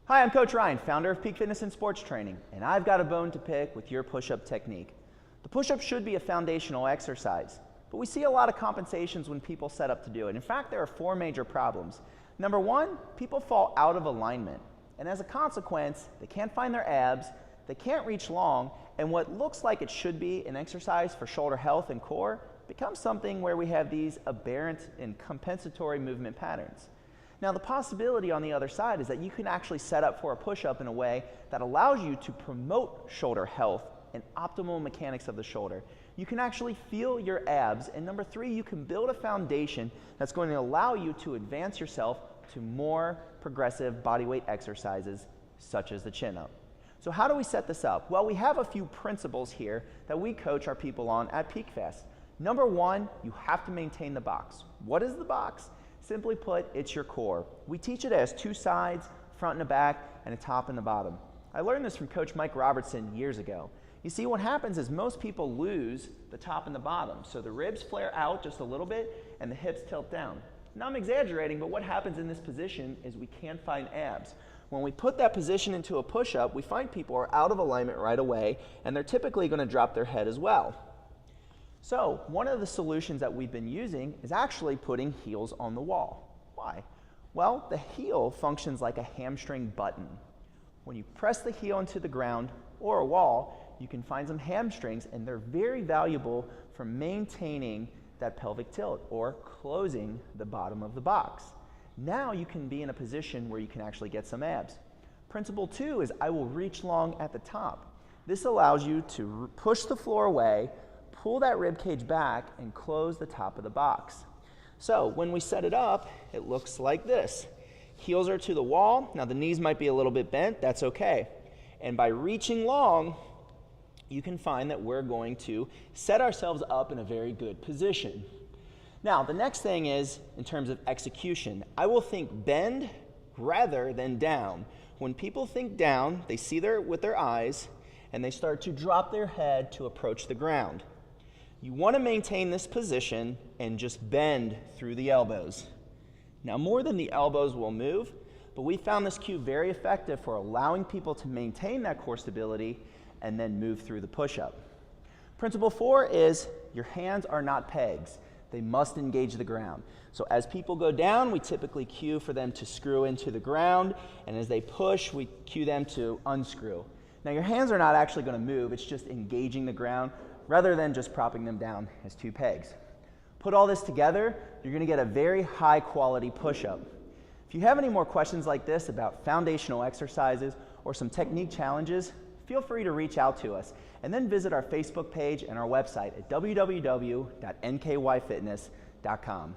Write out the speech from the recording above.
Hi, I'm Coach Ryan, founder of Peak Fitness and Sports Training, and I've got a bone to pick with your push-up technique. The push-up should be a foundational exercise, but we see a lot of compensations when people set up to do it. In fact, there are 4 major problems. Number 1, people fall out of alignment, and as a consequence, they can't find their abs, they can't reach long, and what looks like it should be an exercise for shoulder health and core becomes something where we have these aberrant and compensatory movement patterns. Now, the possibility on the other side is that you can actually set up for a push-up in a way that allows you to promote shoulder health and optimal mechanics of the shoulder. You can actually feel your abs, and number 3, you can build a foundation that's going to allow you to advance yourself to more progressive bodyweight exercises, such as the chin-up. So how do we set this up? Well, we have a few principles here that we coach our people on at PeakFest. Number 1, you have to maintain the box. What is the box? Simply put, it's your core. We teach it as 2 sides, front and a back, and a top and the bottom. I learned this from Coach Mike Robertson years ago. You see, what happens is most people lose the top and the bottom. So the ribs flare out just a little bit and the hips tilt down. Now I'm exaggerating, but what happens in this position is we can't find abs. When we put that position into a push-up, we find people are out of alignment right away, and they're typically going to drop their head as well. So one of the solutions that we've been using is actually putting heels on the wall. Why? Well, the heel functions like a hamstring button. When you press the heel into the ground or a wall, you can find some hamstrings, and they're very valuable for maintaining that pelvic tilt or closing the bottom of the box. Now you can be in a position where you can actually get some abs. Principle 2 is I will reach long at the top. This allows you to push the floor away, pull that rib cage back, and close the top of the box. So when we set it up, it looks like this. Heels are to the wall. Now the knees might be a little bit bent, that's okay. And by reaching long, you can find that we're going to set ourselves up in a very good position. Now the next thing is, in terms of execution, I will think bend rather than down. When people think down, they see with their eyes, and they start to drop their head to approach the ground. You want to maintain this position and just bend through the elbows. Now, more than the elbows will move, but we found this cue very effective for allowing people to maintain that core stability and then move through the push-up. Principle 4 is your hands are not pegs. They must engage the ground. So as people go down, we typically cue for them to screw into the ground, and as they push, we cue them to unscrew. Now, your hands are not actually going to move. It's just engaging the ground, rather than just propping them down as 2 pegs. Put all this together, you're going to get a very high quality push-up. If you have any more questions like this about foundational exercises or some technique challenges, feel free to reach out to us, and then visit our Facebook page and our website at www.nkyfitness.com.